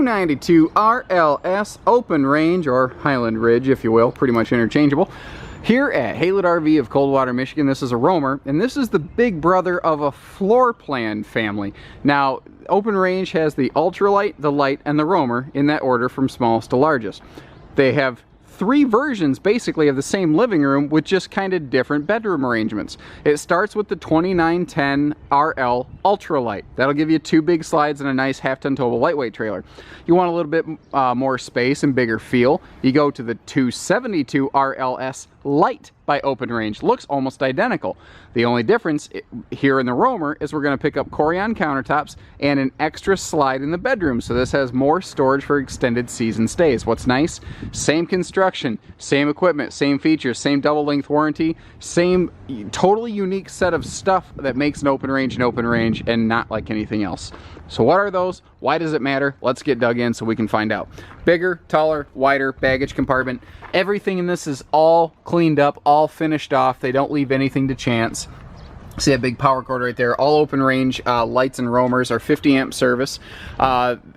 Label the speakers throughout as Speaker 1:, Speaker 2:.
Speaker 1: 292 RLS open range, or Highland Ridge if you will, pretty much interchangeable. Here at Highland RV of Coldwater, Michigan, this is a roamer, and this is the big brother of a floor plan family. Now, open range has the ultralight, the light, and the roamer in that order from smallest to largest. They have three versions basically of the same living room with just kind of different bedroom arrangements. It starts with the 2910 RL ultralight. That'll give you two big slides and a nice half-ton towable lightweight trailer. You want a little bit more space and bigger feel, you go to the 272 RLS light by open range. Looks almost identical. The only difference here in the roamer is we're going to pick up Corian countertops and an extra slide in the bedroom, so this has more storage for extended season stays. What's nice? Same construction, same equipment, same features, same double length warranty, same totally unique set of stuff that makes an open range and not like anything else. So what are those? Why does it matter? Let's get dug in so we can find out. Bigger, taller, wider, baggage compartment. Everything in this is all cleaned up, all finished off. They don't leave anything to chance. See that big power cord right there? All open range lights and roamers are 50 amp service.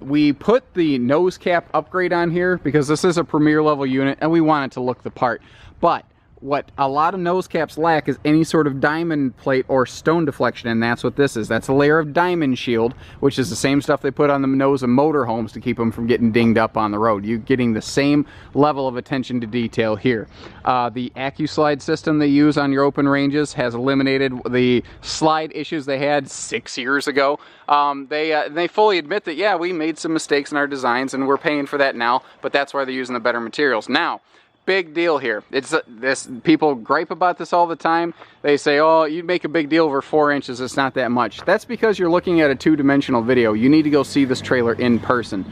Speaker 1: We put the nose cap upgrade on here because this is a premier level unit and we want it to look the part. But what a lot of nose caps lack is any sort of diamond plate or stone deflection, and that's what this is. That's a layer of diamond shield, which is the same stuff they put on the nose of motorhomes to keep them from getting dinged up on the road. You're getting the same level of attention to detail here. The Accu slide system they use on your open ranges has eliminated the slide issues they had 6 years ago. They fully admit that, yeah, we made some mistakes in our designs and we're paying for that now, but that's why they're using the better materials. Now, big deal here. It's this, people gripe about this all the time. They say, oh, you make a big deal over 4 inches, it's not that much. That's because you're looking at a two-dimensional video. You need to go see this trailer in person.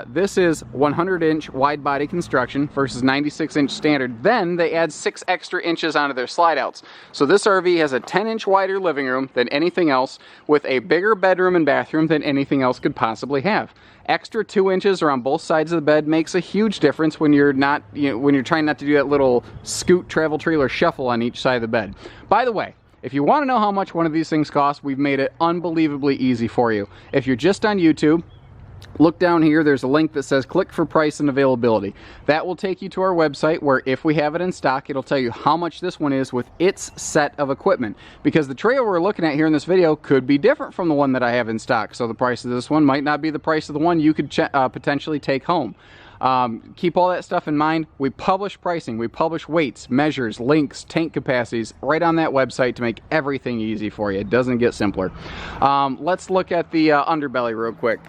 Speaker 1: This is 100-inch wide body construction versus 96-inch standard. Then they add 6 extra inches onto their slide outs. So this RV has a 10-inch wider living room than anything else, with a bigger bedroom and bathroom than anything else could possibly have. Extra 2 inches around both sides of the bed makes a huge difference when you're not, when you're trying not to do that little scoot travel trailer shuffle on each side of the bed. By the way, if you want to know how much one of these things costs, we've made it unbelievably easy for you. If you're just on YouTube, look down here, there's a link that says click for price and availability. That will take you to our website where if we have it in stock, it'll tell you how much this one is with its set of equipment. Because the trailer we're looking at here in this video could be different from the one that I have in stock. So the price of this one might not be the price of the one you could potentially take home. Keep all that stuff in mind. We publish pricing, we publish weights, measures, links, tank capacities right on that website to make everything easy for you. It doesn't get simpler. Let's look at the Underbelly real quick.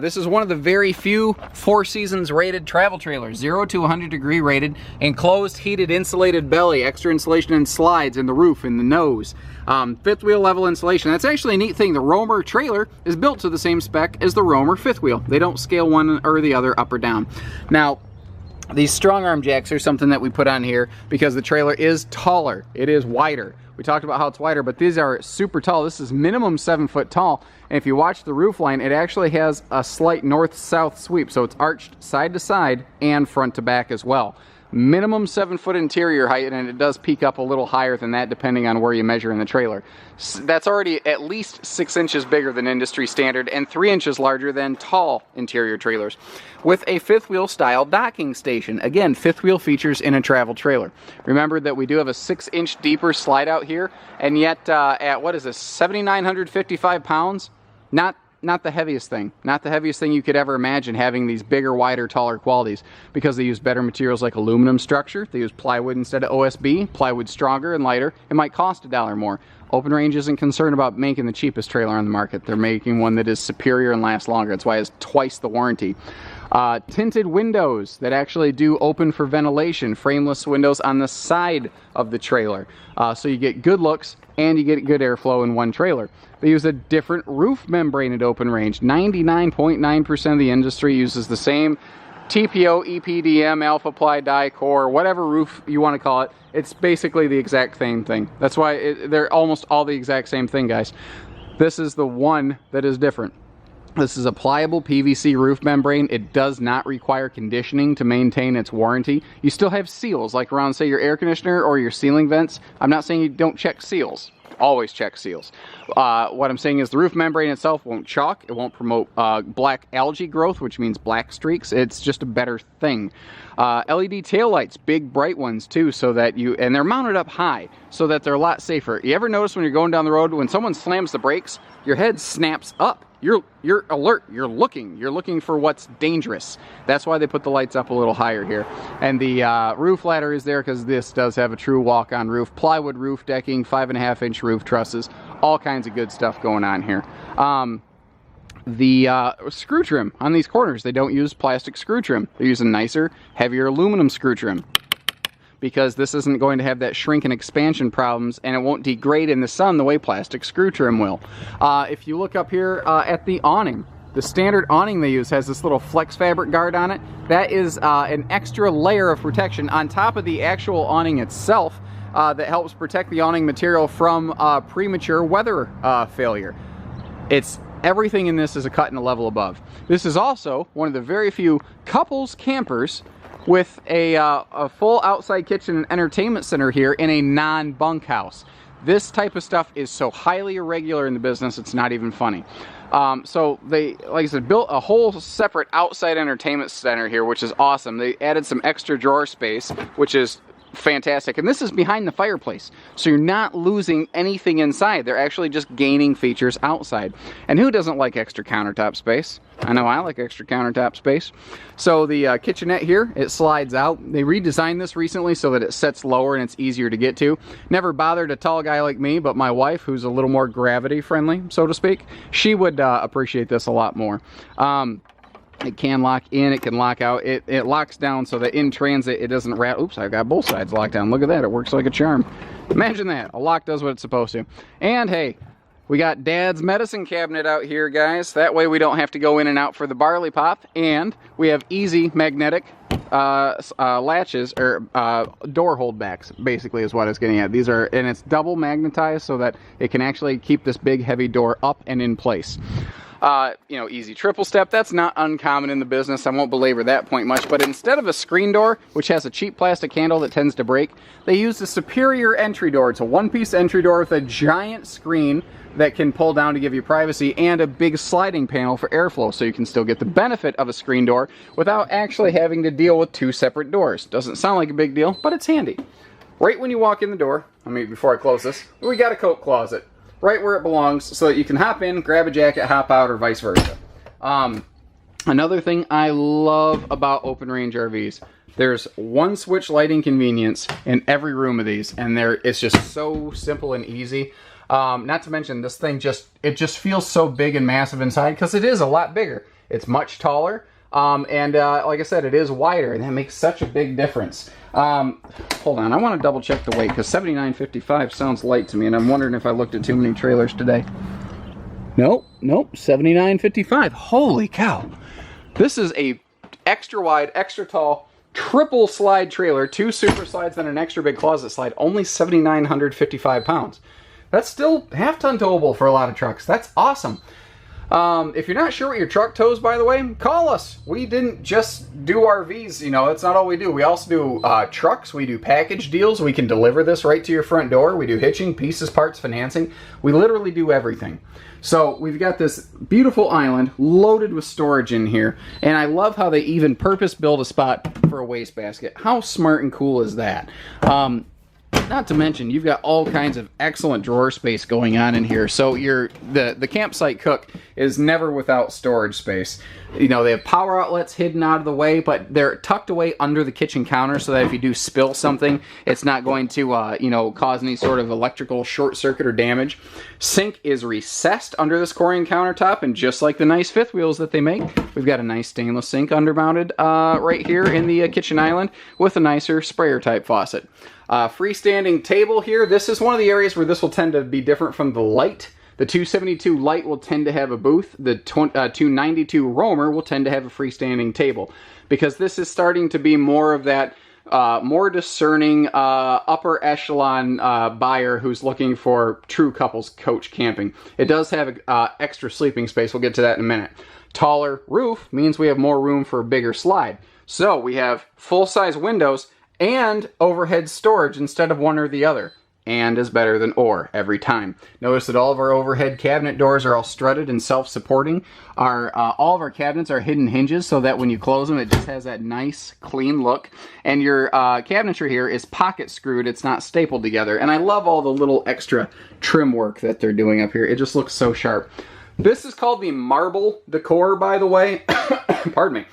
Speaker 1: This is one of the very few 4 Seasons rated travel trailers, 0 to 100 degree rated, enclosed, heated, insulated belly, extra insulation and slides in the roof, in the nose. Fifth wheel level insulation. That's actually a neat thing. The roamer trailer is built to the same spec as the roamer fifth wheel. They don't scale one or the other up or down. Now, these strong arm jacks are something that we put on here because the trailer is taller. It is wider. We talked about how it's wider, but these are super tall. This is minimum 7 foot tall. And if you watch the roof line, it actually has a slight north-south sweep. So it's arched side to side and front to back as well. Minimum 7 foot interior height, and it does peak up a little higher than that depending on where you measure in the trailer. That's already at least 6 inches bigger than industry standard and 3 inches larger than tall interior trailers. With a fifth wheel style docking station. Again, fifth wheel features in a travel trailer. Remember that we do have a 6-inch deeper slide out here, and yet at, what is this, 7,955 pounds? Not the heaviest thing. Not the heaviest thing you could ever imagine, having these bigger, wider, taller qualities, because they use better materials like aluminum structure. They use plywood instead of OSB. Plywood stronger and lighter. It might cost $1 more. Open Range isn't concerned about making the cheapest trailer on the market. They're making one that is superior and lasts longer. That's why it has twice the warranty. Tinted windows that actually do open for ventilation. Frameless windows on the side of the trailer. So you get good looks and you get good airflow in one trailer. They use a different roof membrane at Open Range. 99.9% of the industry uses the same TPO, EPDM, Alpha Ply, Decor, whatever roof you want to call it. It's basically the exact same thing. That's why they're almost all the exact same thing, guys. This is the one that is different. This is a pliable PVC roof membrane. It does not require conditioning to maintain its warranty. You still have seals, like around, say, your air conditioner or your ceiling vents. I'm not saying you don't check seals. always check seals. What I'm saying is the roof membrane itself won't chalk. It won't promote black algae growth, which means black streaks. It's just a better thing. LED taillights, big bright ones too, so that and they're mounted up high so that they're a lot safer. You ever notice when you're going down the road, when someone slams the brakes, your head snaps up. You're alert, you're looking for what's dangerous. That's why they put the lights up a little higher here. And the roof ladder is there because this does have a true walk-on roof. Plywood roof decking, 5.5-inch roof trusses, all kinds of good stuff going on here. The screw trim on these corners, they don't use plastic screw trim. They're using nicer, heavier aluminum screw trim, because this isn't going to have that shrink and expansion problems, and it won't degrade in the sun the way plastic screw trim will. If you look up here at the awning, the standard awning they use has this little flex fabric guard on it. That is an extra layer of protection on top of the actual awning itself that helps protect the awning material from premature weather failure. Everything in this is a cut and a level above. This is also one of the very few couples campers with a full outside kitchen and entertainment center here in a non-bunkhouse. This type of stuff is so highly irregular in the business, it's not even funny. So they, like I said, built a whole separate outside entertainment center here, which is awesome. They added some extra drawer space, which is fantastic. And this is behind the fireplace, so you're not losing anything inside. They're actually just gaining features outside. And who doesn't like extra countertop space? I know I like extra countertop space. So the kitchenette here, it slides out. They redesigned this recently so that it sets lower and it's easier to get to. Never bothered a tall guy like me, but my wife, who's a little more gravity friendly, so to speak, she would appreciate this a lot more. It can lock in, it can lock out. It locks down so that in transit it doesn't rattle. Oops, I got both sides locked down. Look at that, it works like a charm. Imagine that, a lock does what it's supposed to. And hey, we got Dad's medicine cabinet out here, guys. That way we don't have to go in and out for the barley pop. And we have easy magnetic latches, or door holdbacks, basically is what it's getting at. These are, and it's double magnetized so that it can actually keep this big heavy door up and in place. You know, easy triple step. That's not uncommon in the business. I won't belabor that point much, but instead of a screen door, which has a cheap plastic handle that tends to break, they use a superior entry door. It's a one-piece entry door with a giant screen that can pull down to give you privacy and a big sliding panel for airflow, so you can still get the benefit of a screen door without actually having to deal with two separate doors. Doesn't sound like a big deal, but it's handy. Right when you walk in the door, before I close this, we got a coat closet right where it belongs so that you can hop in, grab a jacket, hop out, or vice versa. Another thing I love about open range RVs, there's one switch lighting convenience in every room of these, and it's just so simple and easy. Not to mention, this thing it just feels so big and massive inside, because it is a lot bigger. It's much taller, and like I said, it is wider, and that makes such a big difference. Hold on, I want to double check the weight, because $79.55 sounds light to me, and I'm wondering if I looked at too many trailers today. Nope, $79.55. Holy cow. This is a extra wide, extra tall, triple slide trailer, 2 super slides and an extra big closet slide, only 7,955 pounds. That's still half-ton towable for a lot of trucks. That's awesome. If you're not sure what your truck tows, by the way, call us. We didn't just do RVs, you know, that's not all we do. We also do trucks, we do package deals, we can deliver this right to your front door, we do hitching, pieces, parts, financing. We literally do everything. So we've got this beautiful island loaded with storage in here, and I love how they even purpose-built a spot for a wastebasket. How smart and cool is that? Not to mention, you've got all kinds of excellent drawer space going on in here. So the campsite cook is never without storage space. You know, they have power outlets hidden out of the way, but they're tucked away under the kitchen counter so that if you do spill something, it's not going to, you know, cause any sort of electrical short circuit or damage. Sink is recessed under this Corian countertop, and just like the nice fifth wheels that they make, we've got a nice stainless sink undermounted right here in the kitchen island with a nicer sprayer type faucet. Freestanding table here. This is one of the areas where this will tend to be different from the Light. The 272 Light will tend to have a booth. The 292 Roamer will tend to have a freestanding table, because this is starting to be more of that more discerning upper echelon buyer who's looking for true couples coach camping. It does have extra sleeping space. We'll get to that in a minute. Taller roof means we have more room for a bigger slide. So we have full-size windows and overhead storage instead of one or the other. and is better than or every time. Notice that all of our overhead cabinet doors are all strutted and self-supporting. All of our cabinets are hidden hinges so that when you close them, it just has that nice, clean look. And your cabinetry here is pocket screwed. It's not stapled together. And I love all the little extra trim work that they're doing up here. It just looks so sharp. This is called the Marble Decor, by the way. Pardon me.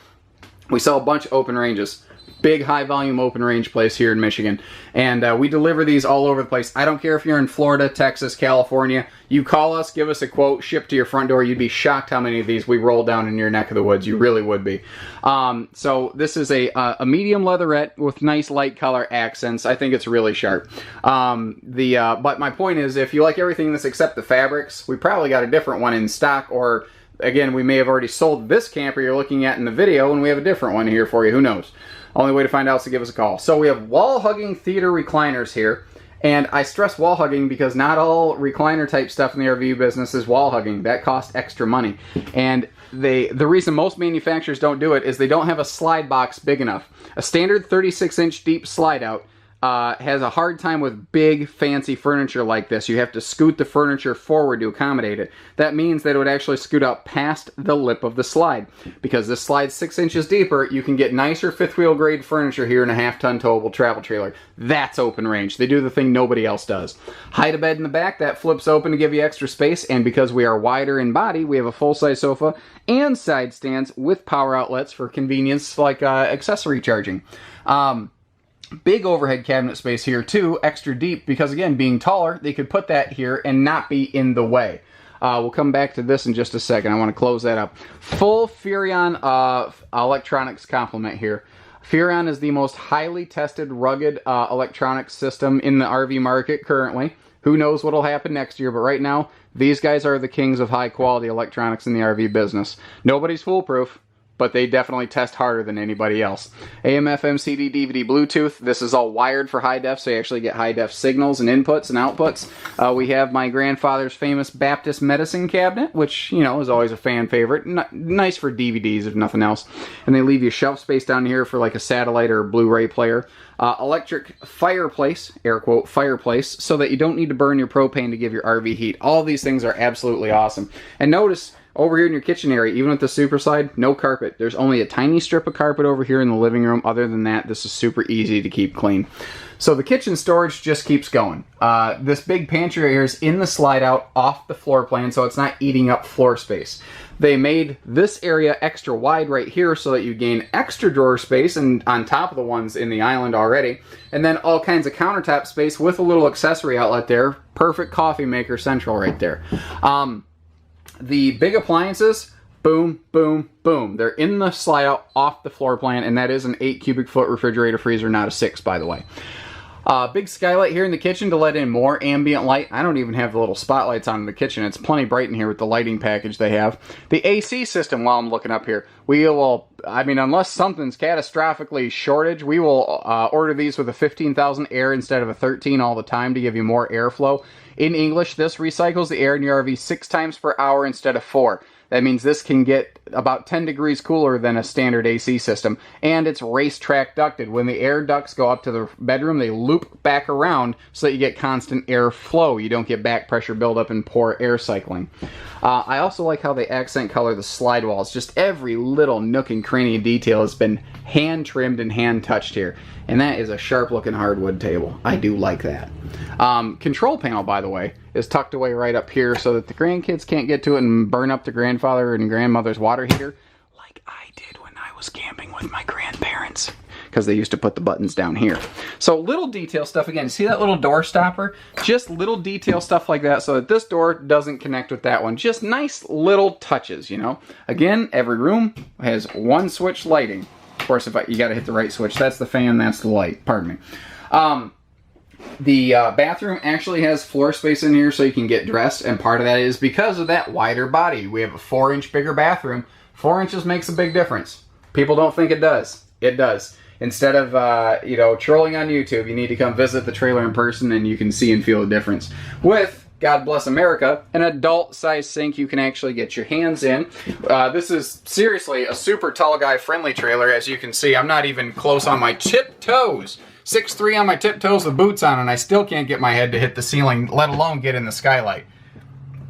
Speaker 1: We sell a bunch of open ranges. Big high volume open range place here in Michigan, and we deliver these all over the place. I don't care if you're in Florida, Texas, California. You call us, give us a quote, ship to your front door. You'd be shocked how many of these we roll down in your neck of the woods. You really would be. So this is a medium leatherette with nice light color accents. I think it's really sharp. But my point is, if you like everything in this except the fabrics, we probably got a different one in stock, or again, we may have already sold this camper you're looking at in the video, and we have a different one here for you. Who knows? Only way to find out is to give us a call. So we have wall-hugging theater recliners here. And I stress wall-hugging because not all recliner type stuff in the RV business is wall-hugging. That costs extra money. And the reason most manufacturers don't do it is they don't have a slide box big enough. A standard 36-inch deep slide out has a hard time with big fancy furniture like this. You have to scoot the furniture forward to accommodate it. That means that it would actually scoot out past the lip of the slide. Because this slide's 6 inches deeper, you can get nicer fifth wheel grade furniture here in a half-ton towable travel trailer. That's open range. They do the thing nobody else does. Hide a bed in the back, that flips open to give you extra space, and because we are wider in body, we have a full-size sofa and side stands with power outlets for convenience, like accessory charging. Big overhead cabinet space here too, extra deep, because again, being taller, they could put that here and not be in the way. We'll come back to this in just a second. I want to close that up. Full Furrion electronics complement here. Furrion is the most highly tested, rugged electronics system in the RV market currently. Who knows what'll happen next year, but right now, these guys are the kings of high quality electronics in the RV business. Nobody's foolproof, but they definitely test harder than anybody else. AM, FM, CD, DVD, Bluetooth. This is all wired for high def, so you actually get high def signals and inputs and outputs. We have my grandfather's famous Baptist medicine cabinet, which, you know, is always a fan favorite. Nice for DVDs, if nothing else. And they leave you shelf space down here for like a satellite or a Blu-ray player. Electric fireplace, air quote, fireplace, so that you don't need to burn your propane to give your RV heat. All these things are absolutely awesome. And notice, over here in your kitchen area, even with the super slide, no carpet. There's only a tiny strip of carpet over here in the living room. Other than that, this is super easy to keep clean. So the kitchen storage just keeps going. This big pantry right here is in the slide out off the floor plan, so it's not eating up floor space. They made this area extra wide right here so that you gain extra drawer space, and on top of the ones in the island already. And then all kinds of countertop space with a little accessory outlet there. Perfect coffee maker central right there. The big appliances, boom, boom, boom. They're in the slide out off the floor plan, and that is an 8 cubic foot refrigerator freezer, not a 6, by the way. Big skylight here in the kitchen to let in more ambient light. I don't even have the little spotlights on in the kitchen. It's plenty bright in here with the lighting package they have. The AC system, while I'm looking up here, we will, I mean, unless something's catastrophically shortage, we will order these with a 15,000 air instead of a 13 all the time to give you more airflow. In English, this recycles the air in your RV 6 times per hour instead of 4. That means this can get about 10 degrees cooler than a standard AC system, and it's racetrack ducted. When the air ducts go up to the bedroom, they loop back around so that you get constant air flow. You don't get back pressure buildup and poor air cycling. I also like how they accent color the slide walls. Just every little nook and cranny detail has been hand trimmed and hand touched here. And that is a sharp looking hardwood table. I do like that. Control panel, by the way, is tucked away right up here so that the grandkids can't get to it and burn up the grandfather and grandmother's water heater like I did when I was camping with my grandparents, because they used to put the buttons down here. So little detail stuff again. See that little door stopper? Just little detail stuff like that so that this door doesn't connect with that one. Just nice little touches, you know. Again, every room has one switch lighting. Of course, you got to hit the right switch. That's the fan, that's the light. Pardon me. The bathroom actually has floor space in here so you can get dressed, and part of that is because of that wider body. We have a 4-inch bigger bathroom. 4 inches makes a big difference. People don't think it does. It does. Instead of, you know, trolling on YouTube, you need to come visit the trailer in person and you can see and feel the difference. With, God bless America, an adult-sized sink you can actually get your hands in. This is seriously a super tall guy friendly trailer. As you can see, I'm not even close on my tiptoes. 6'3" on my tiptoes with boots on, and I still can't get my head to hit the ceiling, let alone get in the skylight.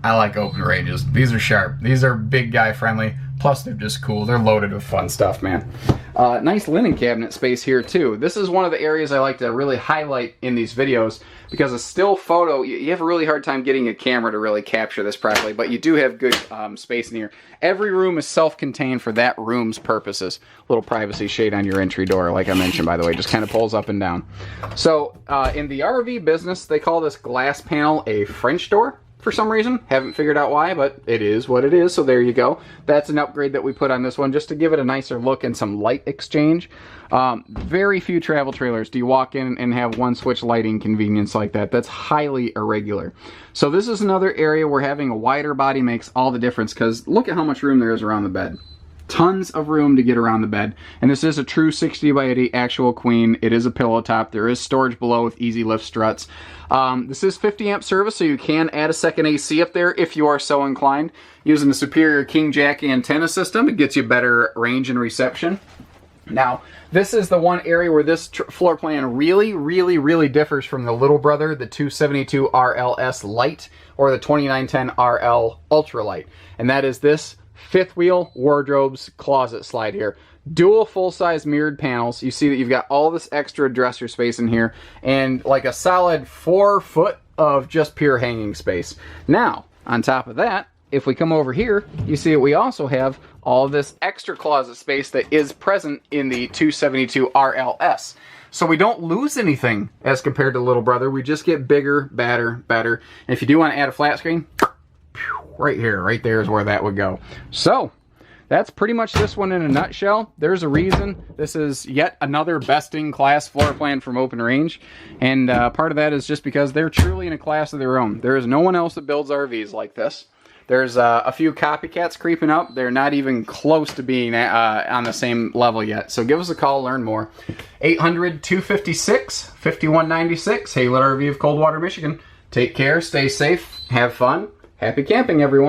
Speaker 1: I like open ranges. These are sharp. These are big guy friendly. Plus, they're just cool. They're loaded with fun stuff, man. Nice linen cabinet space here, too. This is one of the areas I like to really highlight in these videos because a still photo, you have a really hard time getting a camera to really capture this properly, but you do have good space in here. Every room is self-contained for that room's purposes. Little privacy shade on your entry door, like I mentioned, by the way. Just kind of pulls up and down. So, in the RV business, they call this glass panel a French door. For some reason, haven't figured out why, but it is what it is, so there you go. That's an upgrade that we put on this one just to give it a nicer look and some light exchange. Very few travel trailers do you walk in and have one switch lighting convenience like that. That's highly irregular. So this is another area where having a wider body makes all the difference, because look at how much room there is around the bed. Tons of room to get around the bed. And this is a true 60 by 80 actual queen. It is a pillow top. There is storage below with easy lift struts. This is 50 amp service, so you can add a second AC up there if you are so inclined. Using the superior King Jack antenna system, it gets you better range and reception. Now, this is the one area where this floor plan really differs from the little brother, the 272 RLS Lite or the 2910 RL Ultra Light. And that is this fifth wheel wardrobes closet slide here. Dual full-size mirrored panels. You see that you've got all this extra dresser space in here and like a solid 4 foot of just pure hanging space. Now, on top of that, if we come over here, you see that we also have all this extra closet space that is present in the 272 RLS. So we don't lose anything as compared to little brother. We just get bigger, better. And if you do want to add a flat screen, right here, right there is where that would go. So that's pretty much this one in a nutshell. There's a reason this is yet another best-in-class floor plan from Open Range, and part of that is just because they're truly in a class of their own. There is no one else that builds RVs like this. There's a few copycats creeping up. They're not even close to being on the same level yet. So give us a call, learn more. 800-256-5196, Haylett RV of Coldwater, Michigan. Take care, stay safe, have fun. Happy camping, everyone.